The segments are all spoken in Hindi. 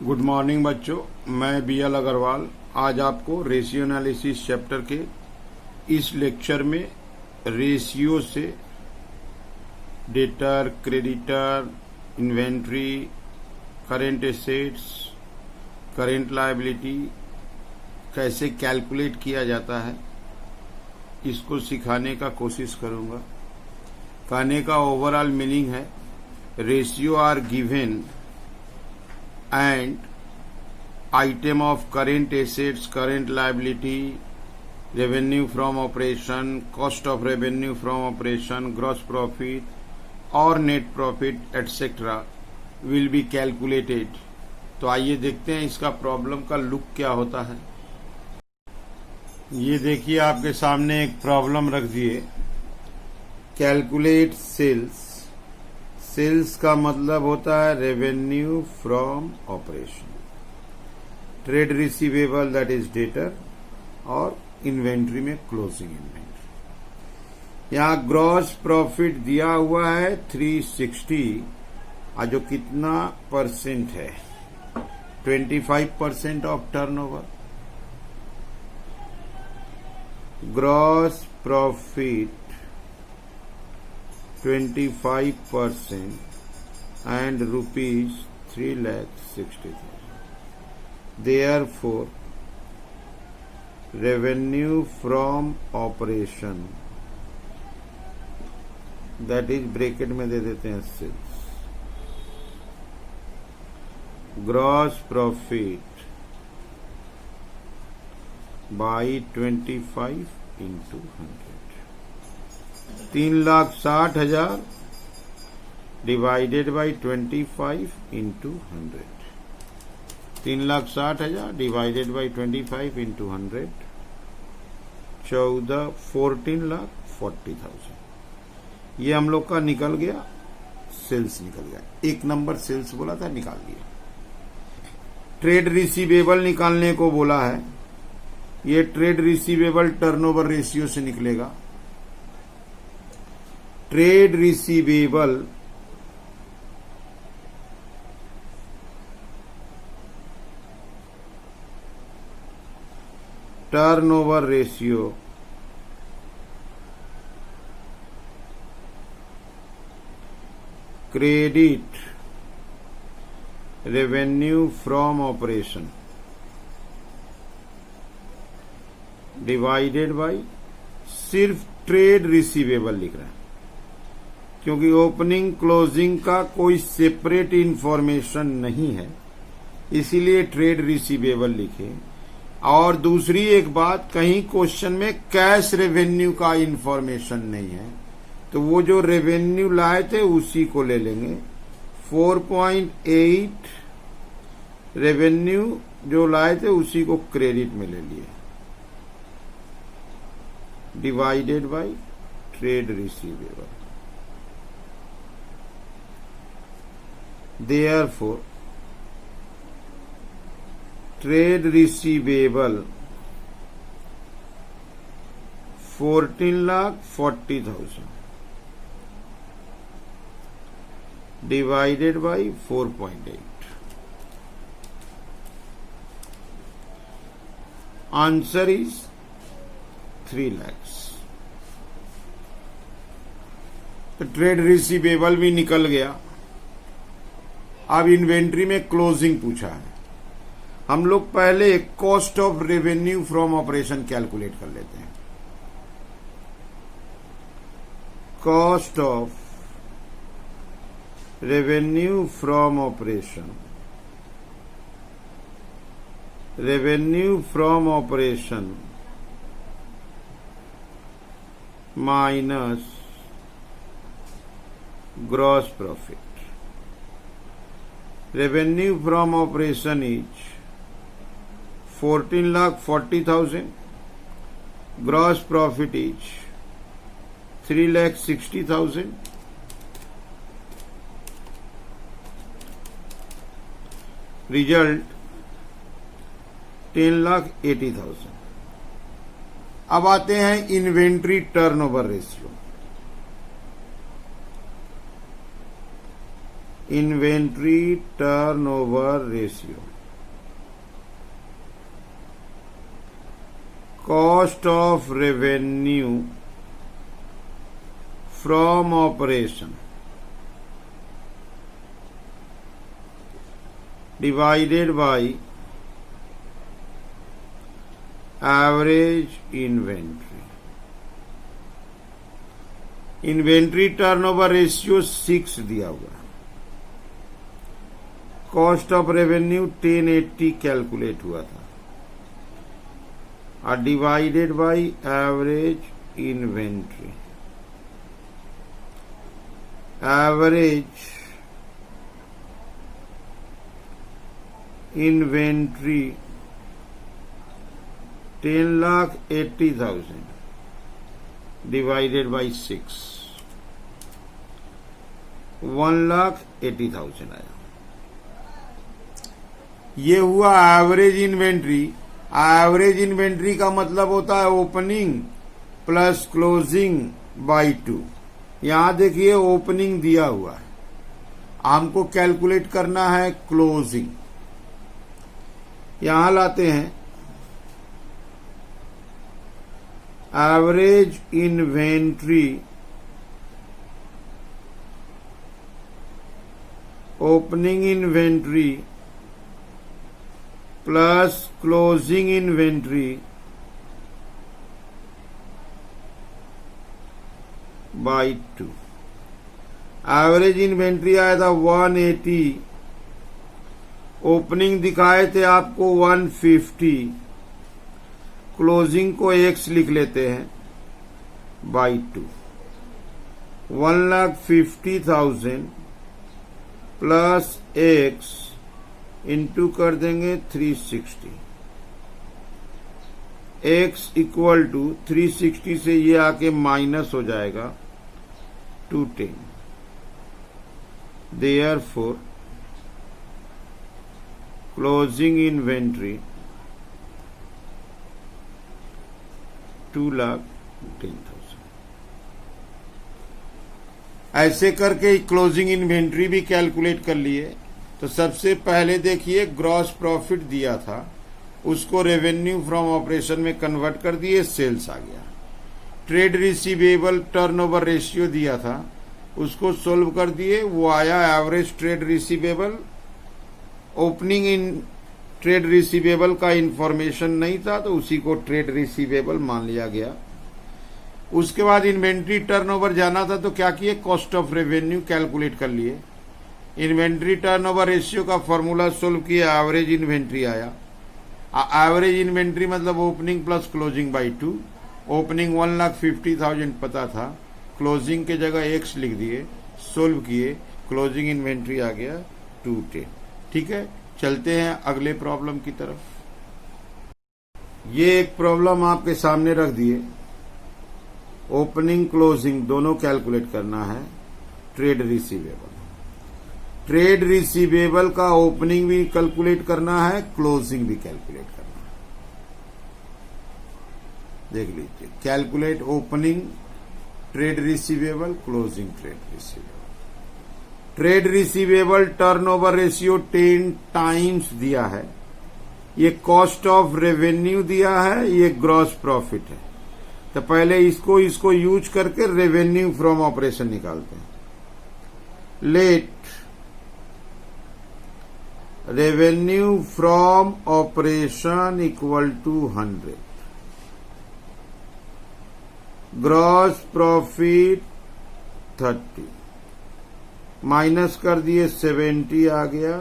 गुड मॉर्निंग बच्चों, मैं बी एल अग्रवाल आज आपको रेशियो एनालिसिस चैप्टर के इस लेक्चर में रेशियो से debtor, creditor, inventory, current assets, current liability कैसे कैलकुलेट किया जाता है इसको सिखाने का कोशिश करूंगा। कहने का ओवरऑल मीनिंग है ratio are given and item of current assets, current liability, revenue from operation, cost of revenue from operation, gross profit or net profit etc. will be calculated। तो आइए देखते हैं इसका प्रॉब्लम का लुक क्या होता है। ये देखिए आपके सामने एक प्रॉब्लम रख दिए, कैलकुलेट सेल्स। सेल्स का मतलब होता है revenue from operation, trade receivable that is debtor, और इन्वेंट्री में क्लोजिंग इन्वेंट्री। यहाँ ग्रॉस प्रॉफिट दिया हुआ है 360, जो कितना परसेंट है 25% of turnover. Gross profit 25% and rupees 3,60,000. Therefore, revenue from operation, that is bracket में दे देते हैं sales, gross profit by 25 into 100, 3,60,000 divided by 25 into 100, 3,60,000 divided by 25 into 100, 14,40,000। ये हम लोग का निकल गया, सेल्स निकल गया। एक नंबर सेल्स बोला था, निकाल दिया। ट्रेड रिसीवेबल निकालने को बोला है, ये ट्रेड रिसीवेबल टर्नओवर रेशियो से निकलेगा। Trade receivable turnover ratio credit revenue from operation divided by, सिर्फ ट्रेड रिसीवेबल लिख रहा है क्योंकि ओपनिंग क्लोजिंग का कोई सेपरेट इंफॉर्मेशन नहीं है, इसीलिए ट्रेड रिसीवेबल लिखे। और दूसरी एक बात, कहीं क्वेश्चन में कैश रेवेन्यू का इंफॉर्मेशन नहीं है, तो वो जो रेवेन्यू लाए थे उसी को ले लेंगे। 4.8 रेवेन्यू जो लाए थे उसी को क्रेडिट में ले लिए, divided by trade receivable. Therefore, trade receivable 14,40,000 divided by 4.8. Answer is 3 lakhs। तो ट्रेड रिसीवेबल भी निकल गया। अब इन्वेंट्री में क्लोजिंग पूछा है। हम लोग पहले cost of revenue from operation calculate कर लेते हैं। Cost of revenue from operation, revenue from operation minus gross profit. Revenue from operation is 14,40,000, gross profit is 3,60,000, result 10,80,000। अब आते हैं inventory turnover ratio. Inventory turnover ratio, cost of revenue from operation divided by average inventory. Inventory turnover ratio 6 दिया हुआ है, कॉस्ट ऑफ रेवेन्यू 1080 कैलकुलेट हुआ था और divided by average inventory. Average inventory 10,80,000 divided by 6, 1,80,000 आया। ये हुआ एवरेज इन्वेंट्री। एवरेज इन्वेंट्री का मतलब होता है ओपनिंग प्लस क्लोजिंग बाय 2। यहां देखिए ओपनिंग दिया हुआ है, हमको कैलकुलेट करना है क्लोजिंग। यहां लाते हैं average inventory opening inventory plus closing inventory by 2। Average inventory आया था 180, ओपनिंग दिखाए थे आपको 150, क्लोजिंग को x लिख लेते हैं बाय 2। 1,50,000 प्लस x इंटू कर देंगे 360। x इक्वल टू 360 से ये आके माइनस हो जाएगा 210। Therefore closing inventory 2,10,000। ऐसे करके क्लोजिंग इन्वेंट्री भी कैलकुलेट कर लिए। तो सबसे पहले देखिए ग्रॉस प्रॉफिट दिया था, उसको रेवेन्यू फ्रॉम ऑपरेशन में कन्वर्ट कर दिए, सेल्स आ गया। ट्रेड रिसीवेबल टर्नओवर रेशियो दिया था, उसको सोल्व कर दिए, वो आया average trade receivable. Opening in trade receivable का इंफॉर्मेशन नहीं था तो उसी को ट्रेड रिसीवेबल मान लिया गया। उसके बाद इन्वेंट्री टर्नओवर जाना था तो क्या किए, कॉस्ट ऑफ रेवेन्यू कैलकुलेट कर लिए। इन्वेंट्री टर्नओवर रेशियो का फॉर्मूला सोल्व किया, एवरेज इन्वेंट्री आया। एवरेज इन्वेंट्री मतलब opening plus closing by 2। Opening 1,50,000 पता था, क्लोजिंग के जगह x लिख दिए, सोल्व किए, क्लोजिंग इन्वेंट्री आ गया 210। ठीक है, चलते हैं अगले प्रॉब्लम की तरफ। ये एक प्रॉब्लम आपके सामने रख दिए, ओपनिंग क्लोजिंग दोनों कैलकुलेट करना है। ट्रेड रिसीवेबल, ट्रेड रिसीवेबल का ओपनिंग भी कैलकुलेट करना है, क्लोजिंग भी कैलकुलेट करना है। देख लीजिए, calculate opening trade receivable, closing trade receivable. Trade receivable turnover ratio 10 times दिया है। ये कॉस्ट ऑफ रेवेन्यू दिया है, ये ग्रॉस प्रॉफिट है। तो पहले इसको यूज करके रेवेन्यू फ्रॉम ऑपरेशन निकालते हैं। Let revenue from operation equal to 100, gross profit 30, minus कर दिए 70 आ गया,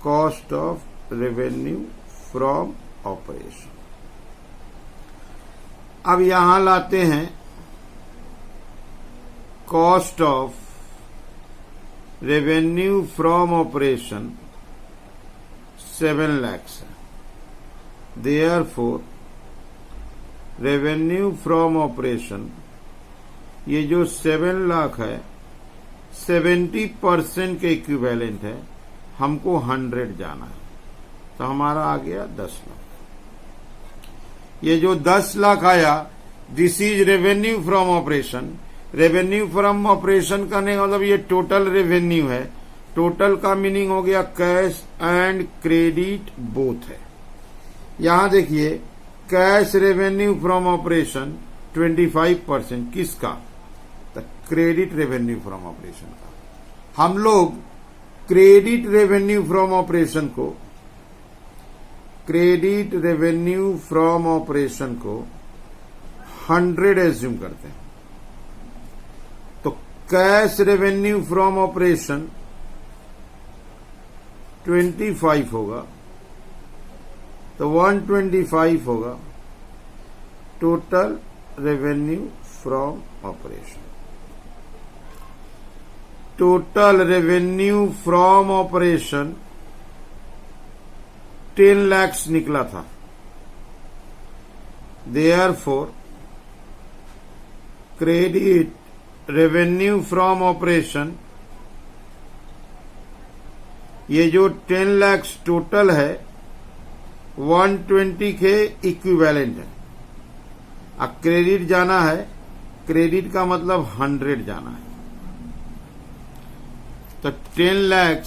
cost of revenue from operation. अब यहां लाते हैं cost of revenue from operation 7 lakh है। देयरफॉर रेवेन्यू फ्रॉम ऑपरेशन, ये जो 7 लाख है 70% के इक्विवेलेंट है, हमको 100 जाना है, तो हमारा आ गया 10 लाख। ये जो 10 लाख आया, this is revenue from operation, revenue from operation करने का मतलब ये टोटल रेवेन्यू है। टोटल का मीनिंग हो गया कैश एंड क्रेडिट बोथ है। यहां देखिए कैश रेवेन्यू फ्रॉम ऑपरेशन 25% किसका? क्रेडिट रेवेन्यू फ्रॉम ऑपरेशन का। हम लोग क्रेडिट रेवेन्यू फ्रॉम ऑपरेशन को 100 एज्यूम करते हैं। तो कैश रेवेन्यू फ्रॉम ऑपरेशन 25 होगा, तो 125 होगा total revenue from operation. Total revenue from operation 10 lakh निकला था। Therefore credit revenue from operation, ये जो 10 लाख टोटल है 120 के इक्विवेलेंट है। अब क्रेडिट जाना है, क्रेडिट का मतलब 100 जाना है। तो 10 lakh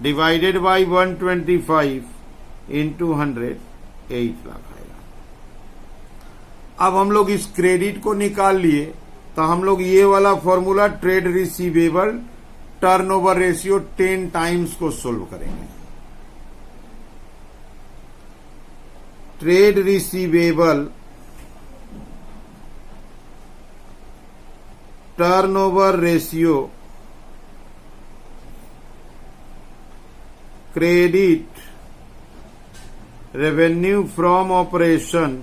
divided by 125 into 100 8 lakh आएगा। अब हम लोग इस क्रेडिट को निकाल लिए, तो हम लोग ये वाला formula trade receivable turnover ratio 10 times को सोल्व करेंगे। Trade receivable turnover ratio credit revenue from operation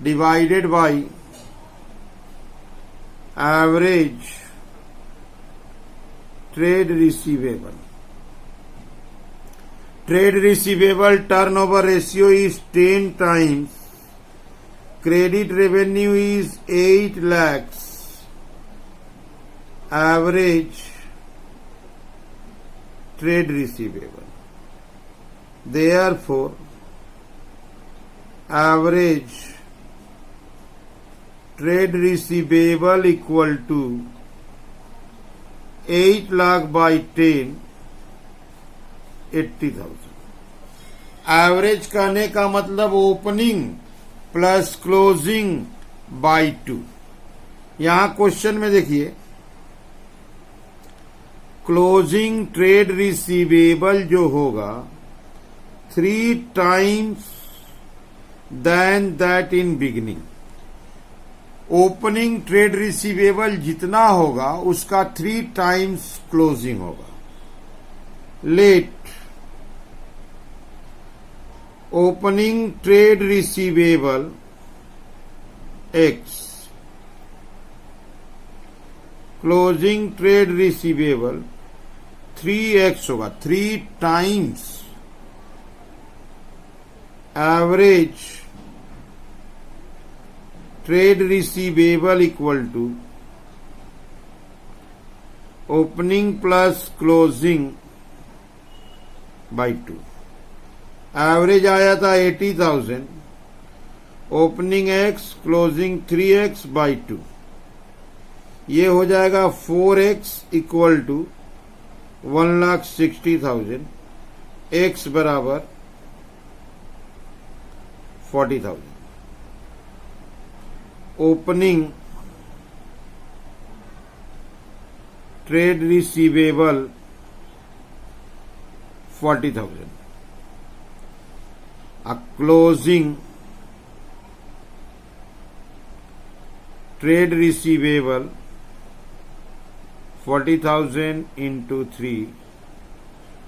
divided by average trade receivable. Trade receivable turnover ratio is 10 times. Credit revenue is 8 lakhs. Average trade receivable. Therefore, average trade receivable equal to 8 lakh by 10, 80,000। Average कहने का मतलब ओपनिंग प्लस क्लोजिंग बाय 2। यहां क्वेश्चन में देखिए क्लोजिंग ट्रेड रिसीवेबल जो होगा 3 times than that in beginning. Opening trade receivable जितना होगा उसका 3 टाइम्स क्लोजिंग होगा। Let opening trade receivable x, closing trade receivable 3x होगा, 3 times average trade receivable equal to opening plus closing by 2। Average आया था 80,000, opening x closing 3x by 2, ये हो जाएगा 4x इक्वल टू 1,60,000, x बराबर 40,000। Opening trade receivable 40,000, closing trade receivable 40,000 into 3,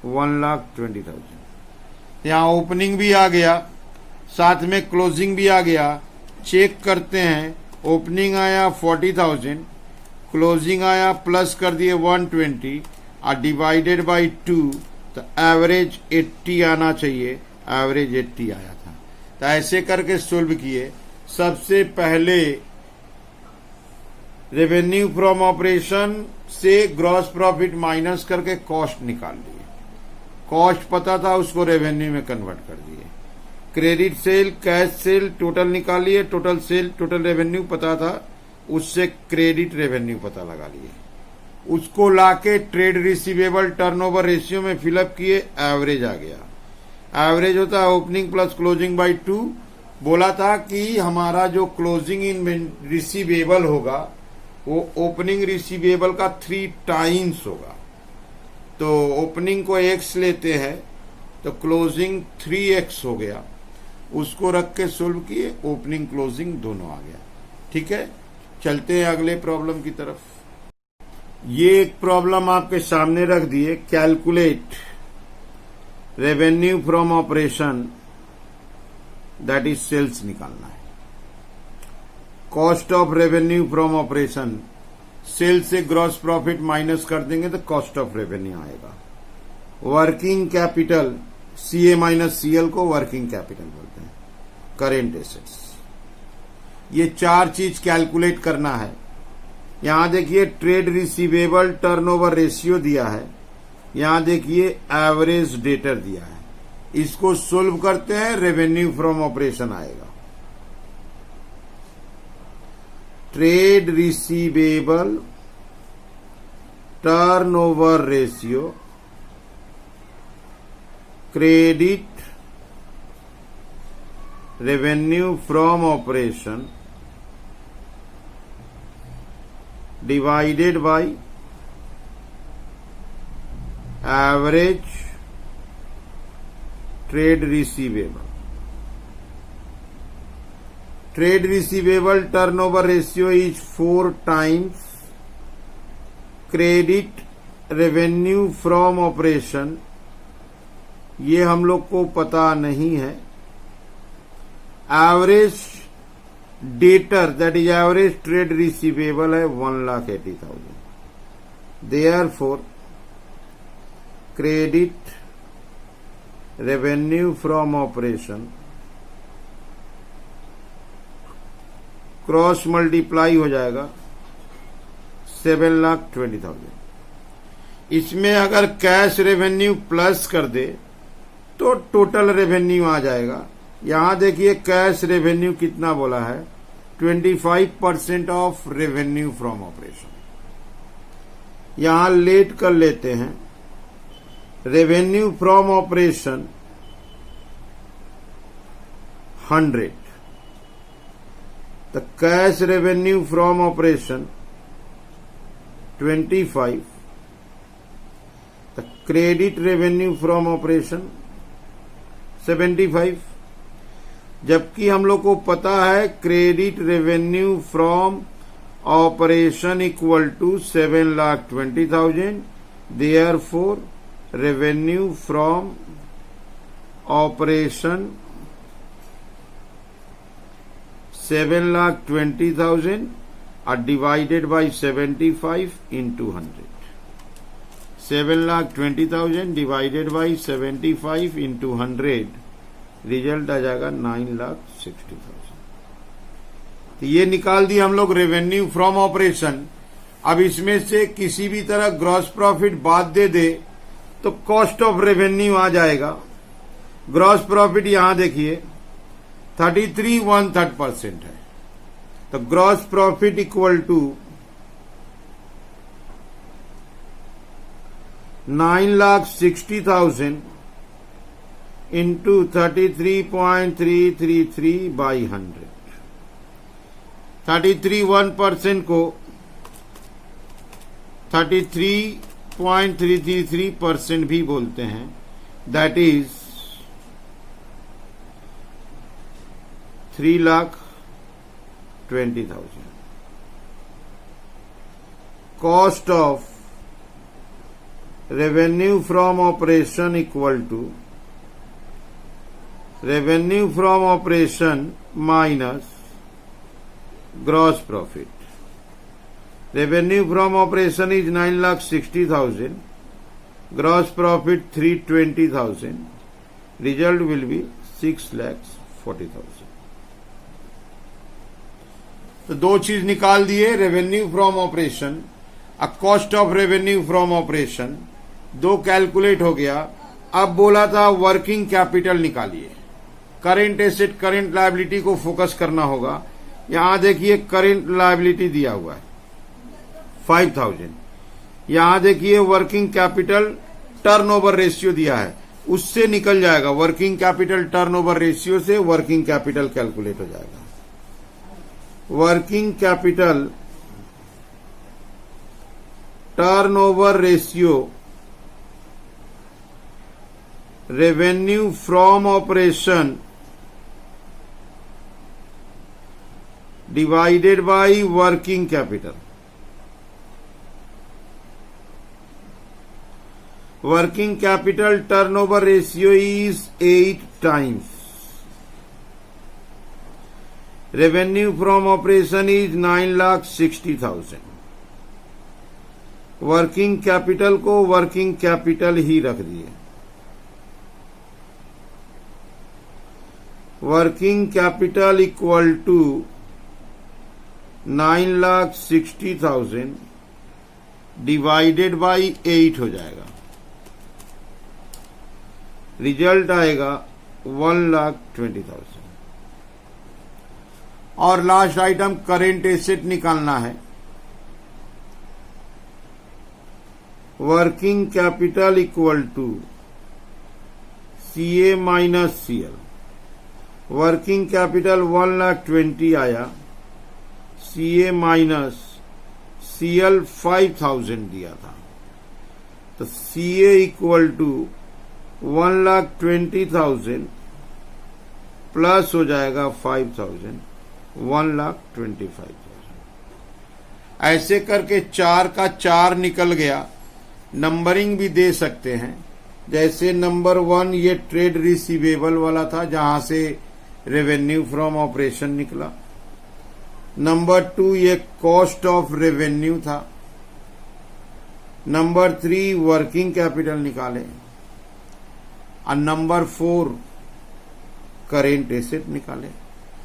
1,20,000। यहां ओपनिंग भी आ गया, साथ में क्लोजिंग भी आ गया। चेक करते हैं, ओपनिंग आया 40,000, क्लोजिंग आया प्लस कर दिए 120 और डिवाइडेड बाय 2, तो एवरेज 80 आना चाहिए। एवरेज 80 आया था। तो ऐसे करके सोल्व किए। सबसे पहले रेवेन्यू फ्रॉम ऑपरेशन से ग्रॉस प्रॉफिट माइनस करके कॉस्ट निकाल लिए। कॉस्ट पता था, उसको रेवेन्यू में कन्वर्ट कर दिए। Credit sale, cash cell, total निकालिए, टोटल सेल, टोटल रेवेन्यू पता था, उससे क्रेडिट रेवेन्यू पता लगा लिए, उसको लाके ट्रेड रिसीवेबल टर्नओवर रेशियो में फिलअप किए, एवरेज आ गया। एवरेज होता है ओपनिंग प्लस क्लोजिंग बाई 2। बोला था कि हमारा जो क्लोजिंग इन रिसीवेबल होगा वो ओपनिंग रिसीवेबल का 3 टाइम्स होगा। तो ओपनिंग को x लेते हैं तो क्लोजिंग 3x हो गया, उसको रख के सोल्व किए, ओपनिंग क्लोजिंग दोनों आ गया। ठीक है, चलते हैं अगले प्रॉब्लम की तरफ। ये एक प्रॉब्लम आपके सामने रख दिए, calculate revenue from operation, that is sales निकालना है। Cost of revenue from operation, sale से ग्रॉस प्रॉफिट माइनस कर देंगे तो कॉस्ट ऑफ रेवेन्यू आएगा। Working capital, CA minus CL को वर्किंग कैपिटल बोलते हैं, करेंट एसेट्स। ये 4 चीज कैलकुलेट करना है। यहां देखिए ट्रेड रिसीवेबल टर्नओवर रेशियो दिया है, यहां देखिए एवरेज डेटर दिया है। इसको सोल्व करते हैं, रेवेन्यू फ्रॉम ऑपरेशन आएगा। Trade receivable turnover ratio, credit revenue from operation divided by average trade receivable. Trade receivable turnover ratio is 4 times credit revenue from operation, ये हम लोग को पता नहीं है। Average debtor that is average trade receivable है 1,80,000। Therefore credit revenue from operation cross multiply हो जाएगा 7,20,000। इसमें अगर कैश रेवेन्यू प्लस कर दे तो टोटल रेवेन्यू आ जाएगा। यहां देखिए कैश रेवेन्यू कितना बोला है, 25% ऑफ रेवेन्यू फ्रॉम ऑपरेशन। यहां लेट कर लेते हैं, revenue from operation 100, the cash revenue from operation 25, the credit revenue from operation 75। जबकि हम लोग को पता है credit revenue from operation equal to 7,20,000, therefore revenue from operation 7,20,000 are divided by 75 into 100. 7,20,000 divided by 75 into 100, result आ जाएगा 9,60,000। तो ये निकाल दिया हम लोग रेवेन्यू फ्रॉम ऑपरेशन। अब इसमें से किसी भी तरह ग्रॉस प्रॉफिट बाद दे तो कॉस्ट ऑफ रेवेन्यू आ जाएगा। ग्रॉस प्रॉफिट यहां देखिए 33.1/3% है, तो gross profit equal to 9,60,000 into 33.333 by 100। 33.1% को 33.333% भी बोलते हैं, that is 3,20,000। Cost of revenue from operation equal to revenue from operation minus gross profit. Revenue from operation is 9,60,000, gross profit 320,000, result will be 6,40,000। तो दो चीज निकाल दिए, रेवेन्यू फ्रॉम ऑपरेशन और cost of revenue from operation, दो कैलकुलेट हो गया। अब बोला था वर्किंग कैपिटल निकालिए। करेंट एसेट करेंट लायबिलिटी को फोकस करना होगा। यहां देखिए करेंट लायबिलिटी दिया हुआ है 5000। यहां देखिए वर्किंग कैपिटल टर्नओवर रेशियो दिया है, उससे निकल जाएगा। वर्किंग कैपिटल टर्नओवर रेशियो से वर्किंग कैपिटल कैलकुलेट हो जाएगा। Working capital turnover ratio revenue from operation divided by working capital. Working capital turnover ratio is 8 times. Revenue from operation is 9,60,000. Working capital को वर्किंग कैपिटल ही रख दिए। Working capital equal to 9,60,000 divided by 8 हो जाएगा। रिजल्ट आएगा 1,20,000। और लास्ट आइटम करेंट एसेट निकालना है। Working capital equal to CA minus CL। Working capital 1,20,000 आया, CA माइनस CL 5,000 दिया था, तो CA इक्वल टू 1,20,000 प्लस हो जाएगा 5,000, 1,25,000। ऐसे करके 4 का 4 निकल गया। नंबरिंग भी दे सकते हैं, जैसे नंबर 1 ये ट्रेड रिसीवेबल वाला था जहां से रेवेन्यू फ्रॉम ऑपरेशन निकला। नंबर 2 ये कॉस्ट ऑफ रेवेन्यू था। नंबर 3 वर्किंग कैपिटल निकाले और नंबर 4 करेंट एसेट निकाले।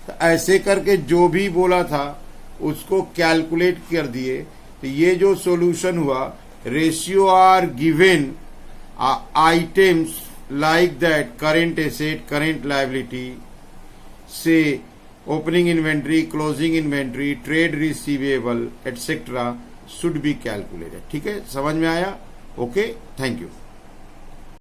तो ऐसे करके जो भी बोला था उसको कैलकुलेट कर दिए। तो ये जो सॉल्यूशन हुआ, ratio are given items like that current asset current liability से opening inventory closing inventory trade receivable etcetera should be calculated. ठीक है, समझ में आया? Okay, thank you.